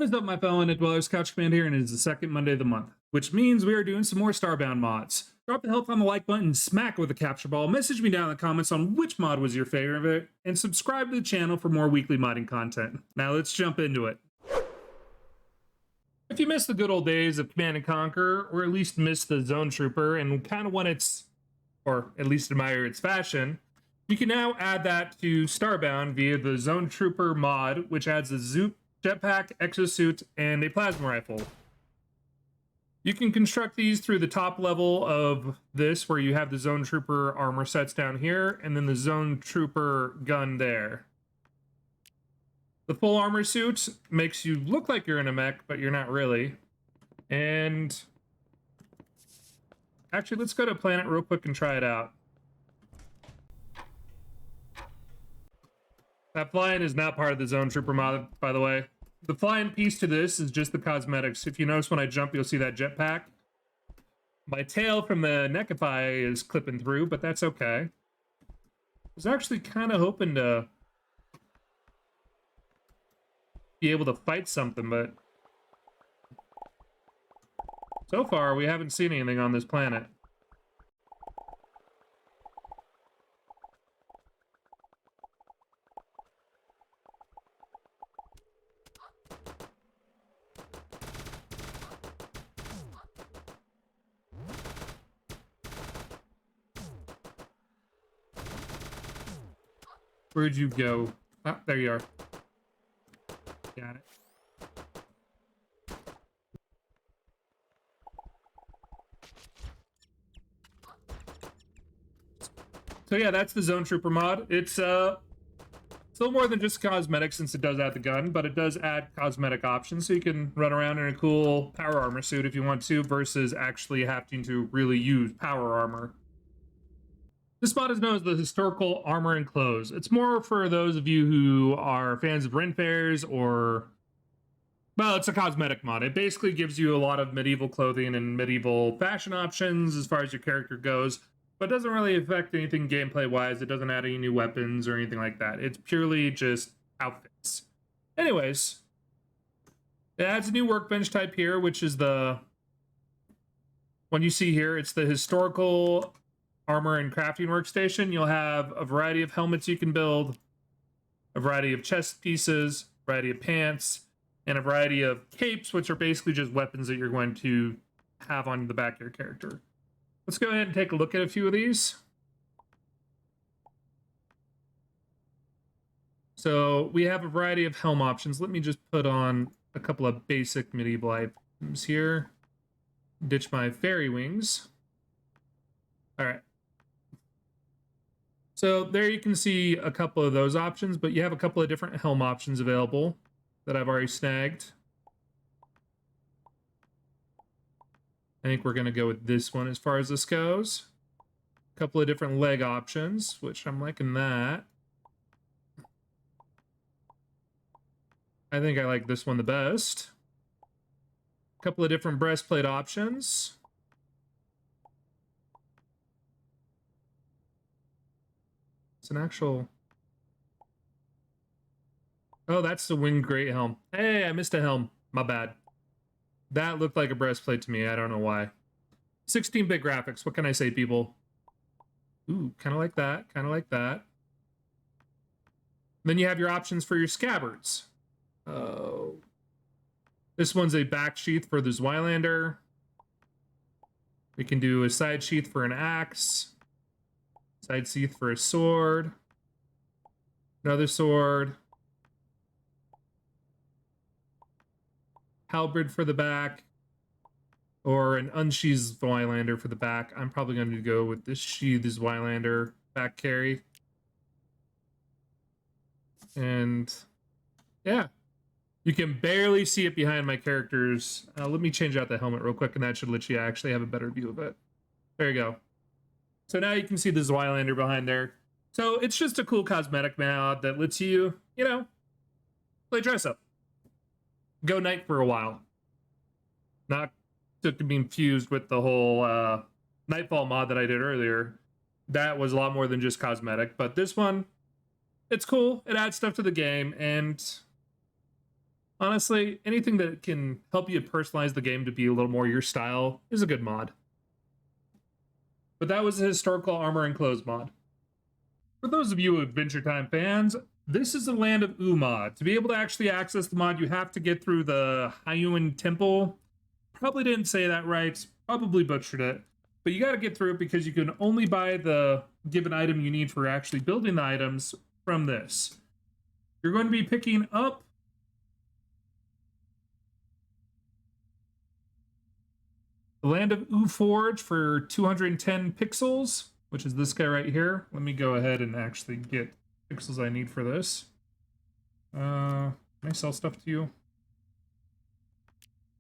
What is up, my fellow Internet dwellers? Couch Command here, and it is the second Monday of the month, which means we are doing some more Starbound mods. Drop the help on the like button, smack it with a capture ball, message me down in the comments on which mod was your favorite, and subscribe to the channel for more weekly modding content. Now let's jump into it. If you miss the good old days of Command and Conquer, or at least miss the Zone Trooper and kind of want its, or at least admire its fashion, you can now add that to Starbound via the Zone Trooper mod, which adds a Zoop, jetpack, exosuit, and a plasma rifle. You can construct these through the top level of this, where you have the Zone Trooper armor sets down here, and then the Zone Trooper gun there. The full armor suit makes you look like you're in a mech, but you're not really. And actually, let's go to Planet real quick and try it out. That flying is not part of the Zone Trooper mod, by the way. The flying piece to this is just the cosmetics. If you notice when I jump, you'll see that jetpack. My tail from the neckify is clipping through, but that's okay. I was actually kind of hoping to be able to fight something, but so far we haven't seen anything on this planet. Where'd you go? Ah, there you are. Got it. So yeah, that's the Zone Trooper mod. It's still more than just cosmetics, since it does add the gun, but it does add cosmetic options, so you can run around in a cool power armor suit if you want to, versus actually having to really use power armor. This mod is known as the Historical Armor and Clothes. It's more for those of you who are fans of Ren Fairs, or, well, it's a cosmetic mod. It basically gives you a lot of medieval clothing and medieval fashion options as far as your character goes, but doesn't really affect anything gameplay-wise. It doesn't add any new weapons or anything like that. It's purely just outfits. Anyways, it adds a new workbench type here, which is the one you see here. It's the Historical Armor and Crafting Workstation. You'll have a variety of helmets you can build, a variety of chest pieces, a variety of pants, and a variety of capes, which are basically just weapons that you're going to have on the back of your character. Let's go ahead and take a look at a few of these. So we have a variety of helm options. Let me just put on a couple of basic medieval items here. Ditch my fairy wings. All right. So there you can see a couple of those options, but you have a couple of different helm options available that I've already snagged. I think we're going to go with this one as far as this goes. A couple of different leg options, which I'm liking that. I think I like this one the best. A couple of different breastplate options. It's an actual... Oh, that's the winged great helm. Hey, I missed a helm. My bad. That looked like a breastplate to me. I don't know why. 16-bit graphics. What can I say, people? Ooh, kind of like that. Kind of like that. Then you have your options for your scabbards. Oh. This one's a back sheath for the Zweilander. We can do a side sheath for an axe. Side sheath for a sword. Another sword. Halberd for the back. Or an unsheathed Zweilander for the back. I'm probably going to go with this sheathed Zweilander back carry. And yeah. You can barely see it behind my characters. Let me change out the helmet real quick, and that should let you actually have a better view of it. There you go. So now you can see the Zweilander behind there. So it's just a cool cosmetic mod that lets you, you know, play dress up. Go knight for a while. Not to be infused with the whole Nightfall mod that I did earlier. That was a lot more than just cosmetic. But this one, it's cool. It adds stuff to the game. And Honestly, anything that can help you personalize the game to be a little more your style is a good mod. But that was a historical armor and clothes mod. For those of you Adventure Time fans, this is the Land of Oo mod. To be able to actually access the mod, you have to get through the Hyuan Temple. Probably didn't say that right, probably butchered it. But you got to get through it because you can only buy the given item you need for actually building the items from this. You're going to be picking up the Land of Oo Forge for 210 pixels, which is this guy right here. Let me go ahead and actually get pixels I need for this. Can I sell stuff to you?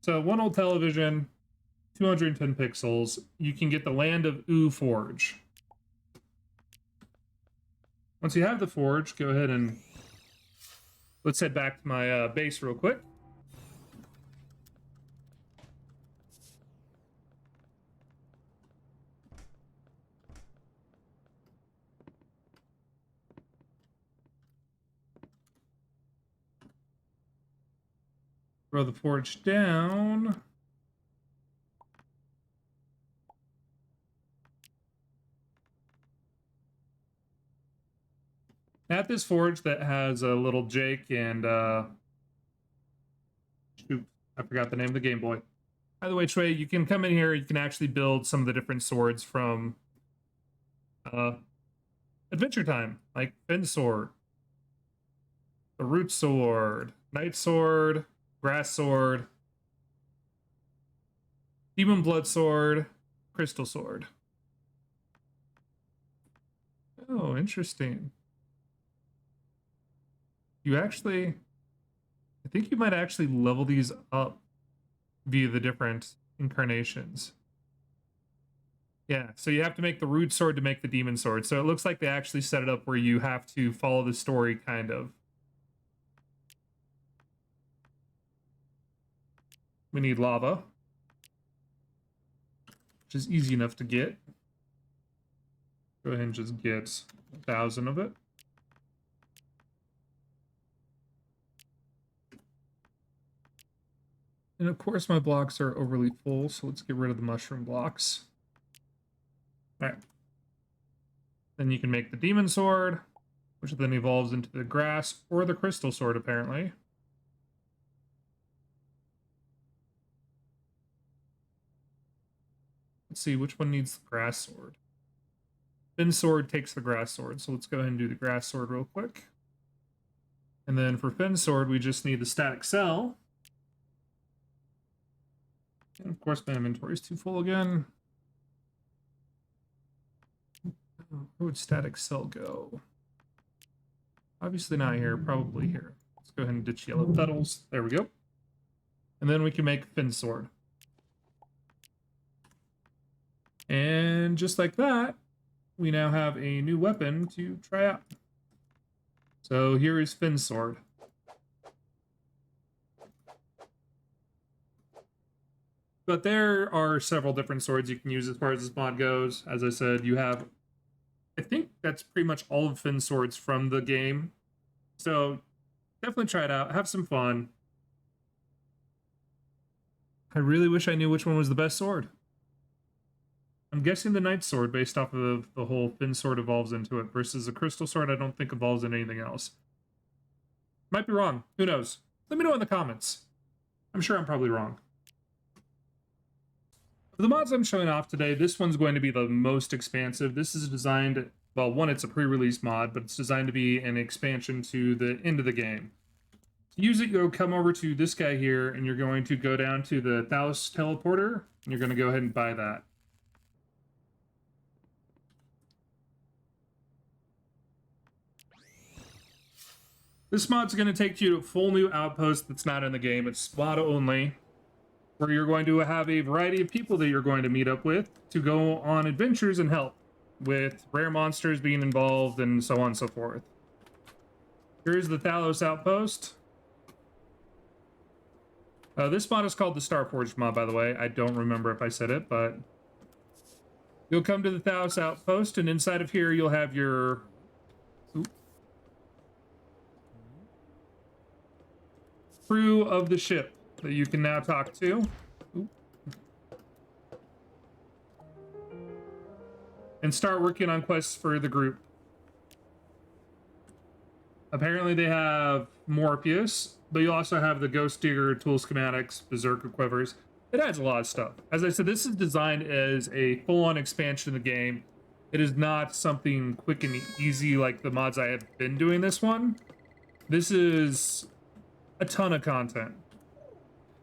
So one old television, 210 pixels. You can get the Land of Oo Forge. Once you have the forge, go ahead and let's head back to my base real quick. Throw the forge down. At this forge that has a little Jake and shoot, I forgot the name of the Game Boy. By the way, Trey, you can come in here, you can actually build some of the different swords from Adventure Time, like Fin Sword, the Root Sword, Night Sword, Grass Sword, Demon Blood Sword, Crystal Sword. Oh, interesting. You actually, I think you might actually level these up via the different incarnations. Yeah, so you have to make the Root Sword to make the Demon Sword. So it looks like they actually set it up where you have to follow the story, kind of. We need lava, which is easy enough to get. Go ahead and just get 1,000 of it. And of course my blocks are overly full, so let's get rid of the mushroom blocks. All right. Then you can make the Demon Sword, which then evolves into the Grass or the Crystal Sword, apparently. Let's see, which one needs the Grass Sword? Fin Sword takes the Grass Sword, so let's go ahead and do the Grass Sword real quick. And then for Fin Sword, we just need the Static Cell. And of course, my inventory is too full again. Where would Static Cell go? Obviously not here, probably here. Let's go ahead and ditch yellow petals. There we go. And then we can make Fin Sword. And just like that, we now have a new weapon to try out. So here is Fin Sword. But there are several different swords you can use as far as this mod goes. As I said, you have, I think that's pretty much all of Finn's swords from the game. So definitely try it out. Have some fun. I really wish I knew which one was the best sword. I'm guessing the Night Sword, based off of the whole Finn Sword evolves into it, versus the Crystal Sword I don't think evolves in anything else. Might be wrong. Who knows? Let me know in the comments. I'm sure I'm probably wrong. For the mods I'm showing off today, this one's going to be the most expansive. This is designed, well, one, it's a pre-release mod, but it's designed to be an expansion to the end of the game. To use it, you'll come over to this guy here, and you're going to go down to the Thalos teleporter, and you're going to go ahead and buy that. This mod's going to take you to a full new outpost that's not in the game. It's mod only, where you're going to have a variety of people that you're going to meet up with to go on adventures and help, with rare monsters being involved and so on and so forth. Here's the Thalos outpost. This mod is called the Starforge mod, by the way. I don't remember if I said it, but you'll come to the Thalos outpost, and inside of here you'll have your... crew of the ship that you can now talk to. Ooh. And start working on quests for the group. Apparently they have Morpheus, but you also have the Ghost Digger, Tool Schematics, Berserker Quivers. It adds a lot of stuff. As I said, this is designed as a full-on expansion of the game. It is not something quick and easy like the mods I have been doing this one. This is a ton of content.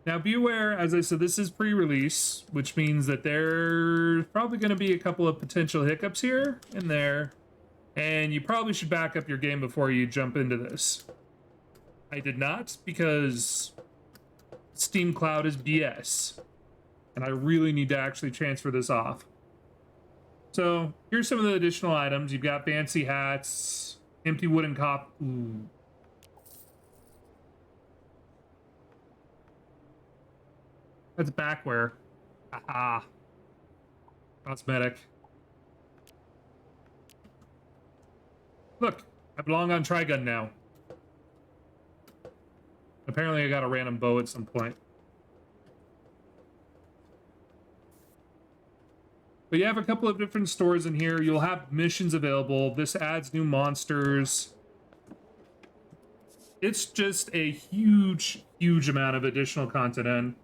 Now be aware, as I said, this is pre-release, which means that there's probably going to be a couple of potential hiccups here and there. And you probably should back up your game before you jump into this. I did not, because Steam Cloud is BS. And I really need to actually transfer this off. So, here's some of the additional items. You've got fancy hats, empty wooden cop. Ooh. That's backwear. Aha. Cosmetic. Look, I belong on Trigun now. Apparently I got a random bow at some point. But you have a couple of different stores in here. You'll have missions available. This adds new monsters. It's just a huge, huge amount of additional content in.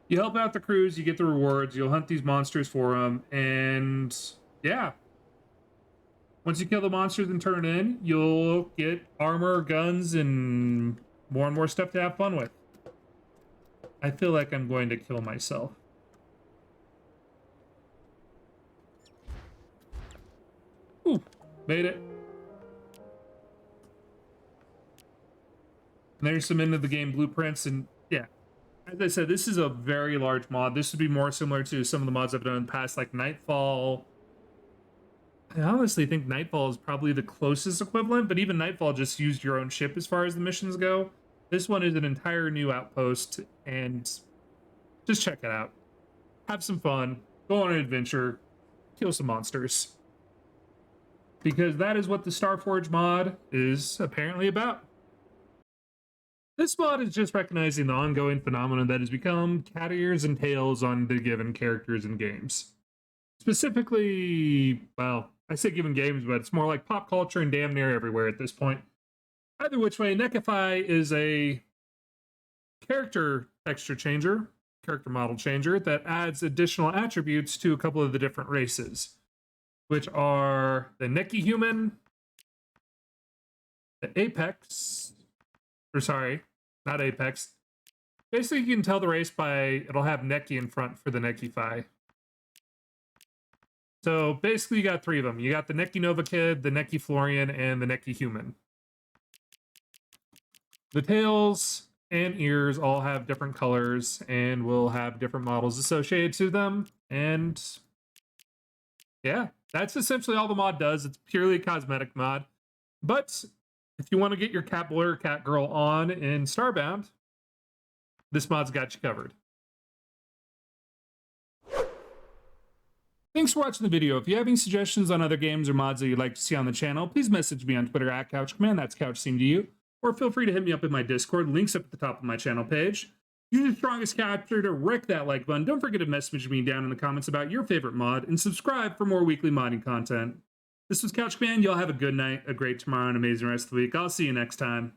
You help out the crews, you get the rewards, you'll hunt these monsters for them, and yeah. Once you kill the monsters and turn in, you'll get armor, guns, and more stuff to have fun with. I feel like I'm going to kill myself. Ooh, made it. And there's some end of the game blueprints, and yeah. As I said, this is a very large mod. This would be more similar to some of the mods I've done in the past, like Nightfall. I honestly think Nightfall is probably the closest equivalent, but even Nightfall just used your own ship as far as the missions go. This one is an entire new outpost, and just check it out. Have some fun, go on an adventure, kill some monsters. Because that is what the Starforge mod is apparently about. This mod is just recognizing the ongoing phenomenon that has become cat ears and tails on the given characters and games. Specifically, well, I say given games, but it's more like pop culture and damn near everywhere at this point. Either which way, Nekify is a character texture changer, character model changer, that adds additional attributes to a couple of the different races, which are the Neki human, the Apex, or sorry, not Apex. Basically, you can tell the race by, it'll have Neki in front for the Nekify. So basically, you got three of them. You got the Neki Nova Kid, the Neki Florian, and the Neki Human. The tails and ears all have different colors and will have different models associated to them. And yeah, that's essentially all the mod does. It's purely a cosmetic mod. But if you want to get your cat boy or cat girl on in Starbound, this mod's got you covered. Thanks for watching the video. If you have any suggestions on other games or mods that you'd like to see on the channel, please message me on Twitter at CouchCommand, that's CouchSeemToYou, or feel free to hit me up in my Discord, links up at the top of my channel page. Use the strongest capture to wreck that like button. Don't forget to message me down in the comments about your favorite mod, and subscribe for more weekly modding content. This was CouchCommand. Y'all have a good night, a great tomorrow, and an amazing rest of the week. I'll see you next time.